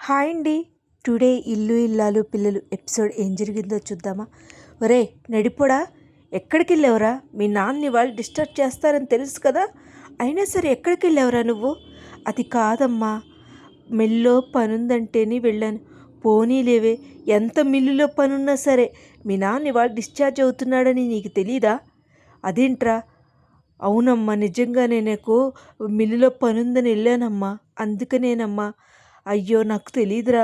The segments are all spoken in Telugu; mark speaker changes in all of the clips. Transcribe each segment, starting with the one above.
Speaker 1: హాయ్ అండి. టుడే ఇల్లు ఇల్లాలు పిల్లలు ఎపిసోడ్ ఏం జరిగిందో చూద్దామా? ఒరే నడిపోడా, ఎక్కడికి వెళ్ళావురా? మీ నాన్నని వాళ్ళు డిస్టర్బ్ చేస్తారని తెలుసు కదా, అయినా సరే ఎక్కడికి వెళ్ళావురా నువ్వు? అది కాదమ్మా, మిల్లో పనుందంటేనే వెళ్ళాను. పోనీలేవే, ఎంత మిల్లులో పనున్నా సరే మీ నాన్నని వాళ్ళు డిశ్చార్జ్ అవుతున్నాడని నీకు తెలీదా? అదేంట్రా? అవునమ్మా, నిజంగానే నాకు మిల్లులో పనుందని వెళ్ళానమ్మా, అందుకనేనమ్మా. అయ్యో నాకు తెలీదురా,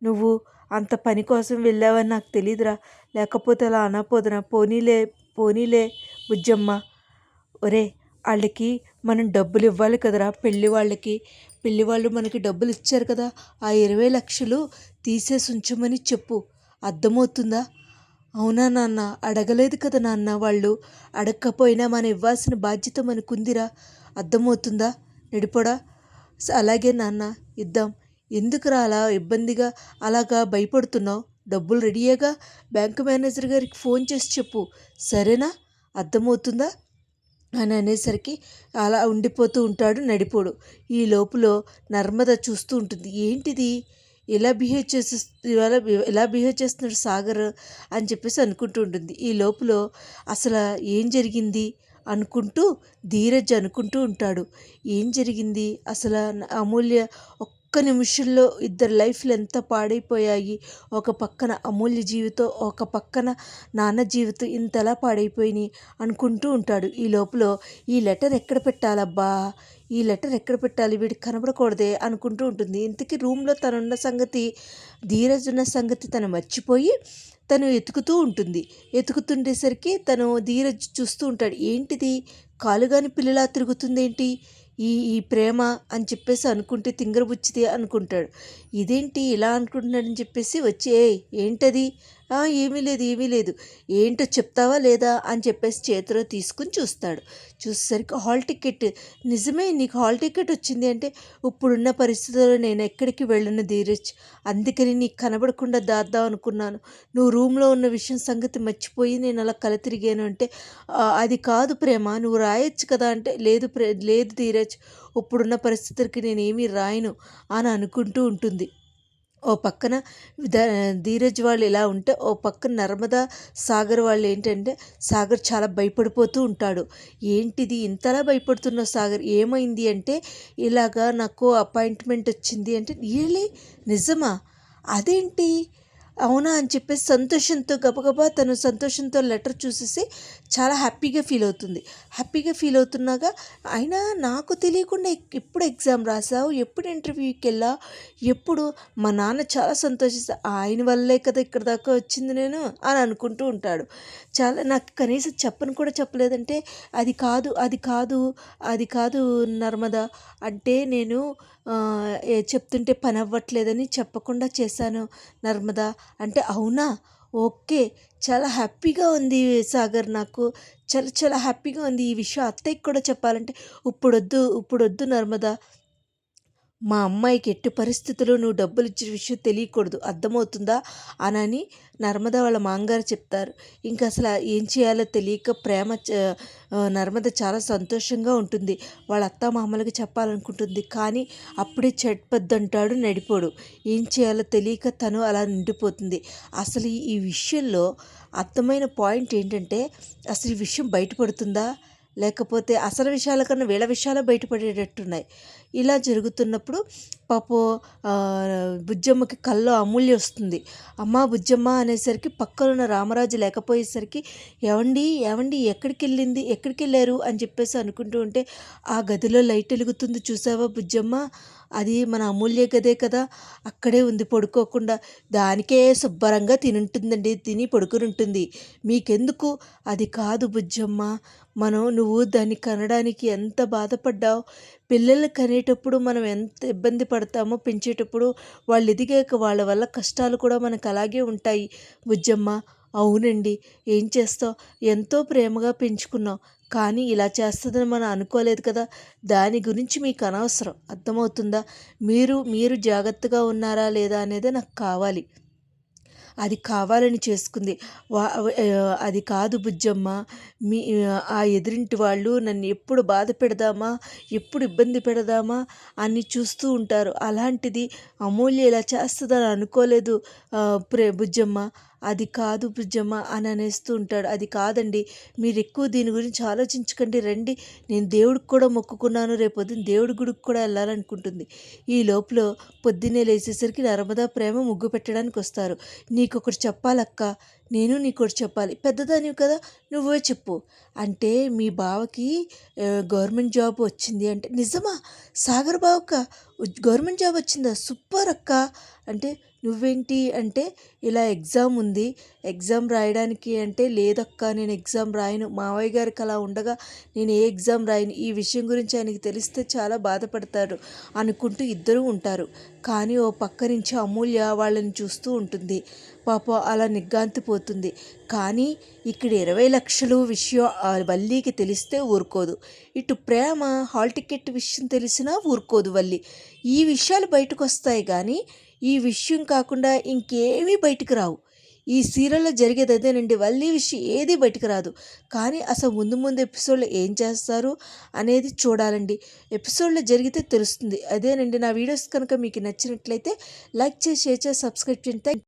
Speaker 1: నువ్వు అంత పని కోసం వెళ్ళావని నాకు తెలీదురా, లేకపోతే అలా అనపోదురా. పోనీలే పోనీలే బుజ్జమ్మ. ఒరే, వాళ్ళకి మనం డబ్బులు ఇవ్వాలి కదరా, పెళ్ళి వాళ్ళు మనకి డబ్బులు ఇచ్చారు కదా, ఆ 20 లక్షలు తీసేసి ఉంచమని చెప్పు, అర్థమవుతుందా? అవునా నాన్న? అడగలేదు కదా నాన్న, వాళ్ళు అడగకపోయినా మనం ఇవ్వాల్సిన బాధ్యత మనకుందిరా, అర్థమవుతుందా? నడిపోడా. అలాగే నాన్న, ఇద్దాం. ఎందుకురా అలా ఇబ్బందిగా అలాగా భయపడుతున్నావు? డబ్బులు రెడీయేగా, బ్యాంకు మేనేజర్ గారికి ఫోన్ చేసి చెప్పు, సరేనా? అర్థమవుతుందా అని అనేసరికి అలా ఉండిపోతూ ఉంటాడు నడిపోడు. ఈ లోపల నర్మద చూస్తూ ఉంటుంది. ఏంటిది ఇలా బిహేవ్ చేసే, ఇవాళ ఎలా బిహేవ్ చేస్తున్నాడు సాగర్ అని చెప్పేసి అనుకుంటూ ఉంటుంది. ఈ లోపల అసలు ఏం జరిగింది అనుకుంటూ ధీరజ్ అనుకుంటూ ఉంటాడు. ఏం జరిగింది అసలు? అమూల్య ఒక్క నిమిషంలో ఇద్దరు లైఫ్లు ఎంత పాడైపోయాయి. ఒక పక్కన అమూల్య జీవితం, ఒక పక్కన నాన్న జీవితం ఇంతలా పాడైపోయినాయి అనుకుంటూ ఉంటాడు. ఈ లోపల ఈ లెటర్ ఎక్కడ పెట్టాలబ్బా, ఈ లెటర్ ఎక్కడ పెట్టాలి, వీడికి కనబడకూడదే అనుకుంటూ ఉంటుంది. ఇంతకీ రూమ్లో తనున్న సంగతి, ధీరజ్ ఉన్న సంగతి తను మర్చిపోయి తను ఎతుకుతూ ఉంటుంది. ఎతుకుతుండేసరికి తను ధీరజ్ చూస్తూ ఉంటాడు. ఏంటిది కాలుగాని పిల్లలా తిరుగుతుందేంటి ఈ ఈ ప్రేమ అని చెప్పేసి అనుకుంటే, తింగరబుచ్చిది అనుకుంటాడు. ఇదేంటి ఇలా అనుకుంటున్నాడని చెప్పేసి వచ్చి, ఏంటది? ఏమీ లేదు, ఏంటో చెప్తావా లేదా అని చెప్పేసి చేతిలో తీసుకుని చూస్తాడు. చూసేసరికి హాల్ టికెట్. నిజమే, నీకు హాల్ టికెట్ వచ్చింది అంటే ఇప్పుడున్న పరిస్థితుల్లో నేను ఎక్కడికి వెళ్ళను ధీరజ్, అందుకని నీకు కనబడకుండా దాద్దాం అనుకున్నాను. నువ్వు రూమ్లో ఉన్న విషయం సంగతి మర్చిపోయి నేను అలా కల తిరిగాను అంటే, అది కాదు ప్రేమ, నువ్వు రాయొచ్చు కదా అంటే, లేదు ధీరజ్, ఇప్పుడున్న పరిస్థితులకి నేనేమీ రాయను అని అనుకుంటూ ఉంటుంది. ఓ పక్కన ధీరజ్ వాళ్ళు ఇలా ఉంటే, ఓ పక్కన నర్మదా సాగర్ వాళ్ళు ఏంటంటే, సాగర్ చాలా భయపడిపోతూ ఉంటాడు. ఏంటిది ఇంతలా భయపడుతున్నావు సాగర్, ఏమైంది అంటే, ఇలాగా నాకు అపాయింట్మెంట్ వచ్చింది అంటే, రియలీ నిజమా? అదేంటి? అవునా అని చెప్పేసి సంతోషంతో గబగబా తను సంతోషంతో లెటర్ చూసేసి చాలా హ్యాపీగా ఫీల్ అవుతుంది. హ్యాపీగా ఫీల్ అవుతున్నాగా, అయినా నాకు తెలియకుండా ఎప్పుడు ఎగ్జామ్ రాసావు, ఎప్పుడు ఇంటర్వ్యూకి వెళ్ళావు, ఎప్పుడు? మా నాన్న చాలా సంతోషిస్తా, ఆయన వల్లే కదా ఇక్కడ దాకా వచ్చింది నేను అని అనుకుంటూ ఉంటాడు. చాలా నాకు కనీసం చెప్పను కూడా చెప్పలేదంటే, అది కాదు నర్మద, అంటే నేను చెప్తుంటే పని అవ్వట్లేదని చెప్పకుండా చేశాను నర్మద అంటే, అవునా? ఓకే, చాలా హ్యాపీగా ఉంది సాగర్, నాకు చాలా చాలా హ్యాపీగా ఉంది. ఈ విషయం అత్తయ్యకి కూడా చెప్పాలంటే, ఇప్పుడొద్దు నర్మద, మా అమ్మాయికి ఎట్టి పరిస్థితుల్లో నువ్వు డబ్బులు ఇచ్చిన విషయం తెలియకూడదు, అర్థమవుతుందా అని నర్మద వాళ్ళ మాంగారు చెప్తారు. ఇంకా అసలు ఏం చేయాలో తెలియక నర్మద చాలా సంతోషంగా ఉంటుంది. వాళ్ళ అత్తామామలకి చెప్పాలనుకుంటుంది, కానీ అప్పుడే చెడ్పద్దంటాడు నడిపోడు. ఏం చేయాలో తెలియక తను అలా నిండిపోతుంది. అసలు ఈ విషయంలో అర్థమైన పాయింట్ ఏంటంటే, అసలు ఈ విషయం బయటపడుతుందా, లేకపోతే అసలు విషయాల కన్నా వీళ్ళ విషయాలు బయటపడేటట్టున్నాయి. ఇలా జరుగుతున్నప్పుడు పాపం బుజ్జమ్మకి కల్లో అమూల్య వస్తుంది. అమ్మా బుజ్జమ్మ అనేసరికి పక్కన ఉన్న రామరాజు లేకపోయేసరికి, ఏవండి ఎక్కడికి వెళ్ళారు అని చెప్పేసి అనుకుంటూ ఉంటే, ఆ గదిలో లైట్ వెలుగుతుంది చూసావా బుజ్జమ్మ, అది మన అమూల్య గదే కదా, అక్కడే ఉంది పడుకోకుండా, దానికే శుభ్రంగా తిని పడుకుని ఉంటుంది, మీకెందుకు? అది కాదు బుజ్జమ్మ, నువ్వు దాన్ని కనడానికి ఎంత బాధపడ్డావు, పిల్లలు కనేటప్పుడు మనం ఎంత ఇబ్బంది పడతామో, పెంచేటప్పుడు వాళ్ళు ఎదిగాక వాళ్ళ వల్ల కష్టాలు కూడా మనకు అలాగే ఉంటాయి బుజ్జమ్మ. అవునండి, ఏం చేస్తావు, ఎంతో ప్రేమగా పెంచుకున్నావు, కానీ ఇలా చేస్తుందని మనం అనుకోలేదు కదా, దాని గురించి మీకు అనవసరం, అర్థమవుతుందా? మీరు జాగ్రత్తగా ఉన్నారా లేదా అనేది నాకు కావాలి అది కావాలని చేసుకుంది. అది కాదు బుజ్జమ్మ, మీ ఆ ఎదురింటి వాళ్ళు నన్ను ఎప్పుడు బాధ పెడదామా, ఎప్పుడు ఇబ్బంది పెడదామా అని చూస్తూ ఉంటారు. అలాంటిది అమూల్య ఇలా చేస్తుందని అనుకోలేదు బుజ్జమ్మ. అది కాదు బుజ్జమ్మ అని అనేస్తూ ఉంటాడు. అది కాదండి, మీరు ఎక్కువ దీని గురించి ఆలోచించకండి, రండి, నేను దేవుడికి కూడా మొక్కుకున్నాను, రేపొద్దున దేవుడి గుడికి కూడా వెళ్ళాలనుకుంటుంది. ఈ లోపల పొద్దున్నే లేచేసరికి నర్మదా ప్రేమ ముగ్గు పెట్టడానికి వస్తారు. నీకొకటి చెప్పాలక్క, నేను నీకొకటి చెప్పాలి, పెద్దదానివి కదా, నువ్వే చెప్పు అంటే, మీ బావకి గవర్నమెంట్ జాబ్ వచ్చింది అంటే. నిజమా? సాగర్ బావక గవర్నమెంట్ జాబ్ వచ్చిందా? సూపర్ అక్క అంటే. నువ్వేంటి అంటే, ఇలా ఎగ్జామ్ ఉంది, ఎగ్జామ్ రాయడానికి అంటే. లేదక్క నేను ఎగ్జామ్ రాయను, మావయ్య గారికి అలా ఉండగా నేను ఏ ఎగ్జామ్ రాయను, ఈ విషయం గురించి ఆయనకి తెలిస్తే చాలా బాధపడతాడు అనుకుంటూ ఇద్దరూ ఉంటారు. కానీ ఓ పక్క నుంచి అమూల్య వాళ్ళని చూస్తూ ఉంటుంది. పాపం అలా నిగ్గాంతిపోతుంది. కానీ ఇక్కడ 20 లక్షలు విషయం వల్లికి తెలిస్తే ఊరుకోదు. ఇటు ప్రేమ హాల్ టికెట్ విషయం తెలిసినా ఊరుకోదు వల్లి. ఈ విషయాలు బయటకు వస్తాయి కానీ ఈ విషయం కాకుండా ఇంకేమీ బయటకు రావు. ఈ సీరియల్లో జరిగేది అదేనండి. వల్లి విషయం ఏది బయటకు రాదు. కానీ అసలు ముందు ముందు ఎపిసోడ్లో ఏం చేస్తారు అనేది చూడాలండి. ఎపిసోడ్లో జరిగితే తెలుస్తుంది. అదేనండి, నా వీడియోస్ కనుక మీకు నచ్చినట్లయితే లైక్ చేసి, షేర్ చేసి, సబ్స్క్రైబ్ చేయండి.